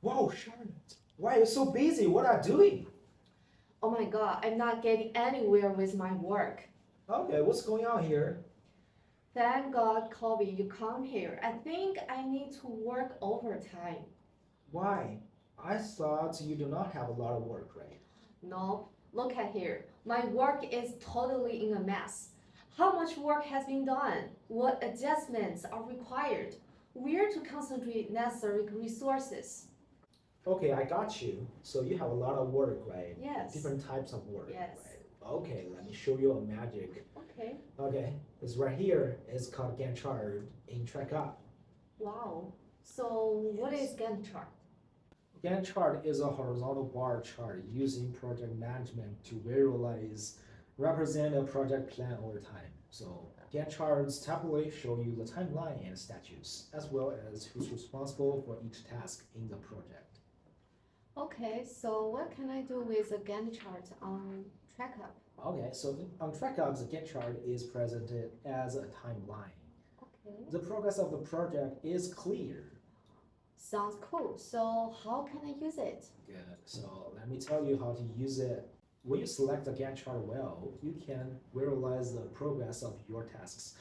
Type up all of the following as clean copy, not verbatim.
Whoa, Charlotte, why are you so busy? What are you doing? Oh my god, I'm not getting anywhere with my work. Okay, what's going on here? Thank God, Kobe, you come here. I think I need to work overtime. Why? I thought you do not have a lot of work, right? No, look at here. My work is totally in a mess. How much work has been done? What adjustments are required? Where to concentrate necessary resources? Okay, I got you. So you have a lot of work, right? Yes. Different types of work, Yes. right? Okay, let me show you a magic. Okay. Okay, it's right here. It's called Gantt chart in Tracup. Wow. So what Yes. is Gantt chart? Gantt chart is a horizontal bar chart using project management to visualize, represent a project plan over time. So Gantt charts typically show you the timeline and status, as well as who's responsible for each task in the project. Okay, so what can I do with a Gantt chart on Tracup? Okay, so on Tracup, the Gantt chart is presented as a timeline. Okay. The progress of the project is clear. Sounds cool. So how can I use it? Good. So let me tell you how to use it. When you select the Gantt chart well, you can visualize the progress of your tasks.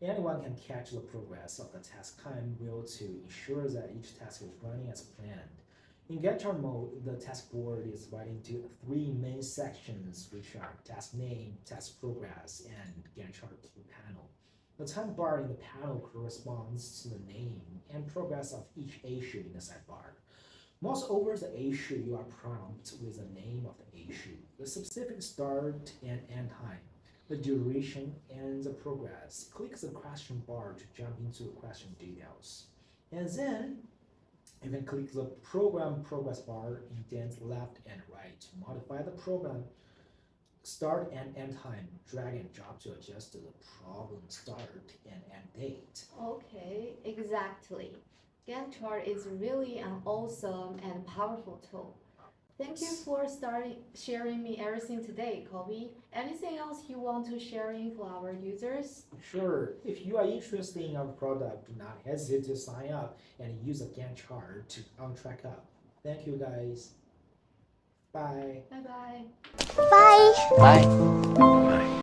Anyone can catch the progress of the task time wheel to ensure that each task is running as planned. In Gantt chart mode, the task board is divided into three main sections, which are task name, task progress, and Gantt chart panel. The time bar in the panel corresponds to the name and progress of each issue in the sidebar. Mouse over the issue you are prompted with the name of the issue, the specific start and end time, the duration, and the progress. Click the question bar to jump into the question details. And then you can click the program progress bar, indent left and right to modify the program start and end time, drag and drop to adjust to the problem start and end date. Okay, exactly. Gantt chart is really an awesome and powerful tool. Thank you for sharing me everything today, Kobe. Anything else you want to sharing for our users? Sure, if you are interested in our product, do not hesitate to sign up and use a Gantt chart to on Tracup. Thank you guys. Bye. Bye bye. Bye. Bye.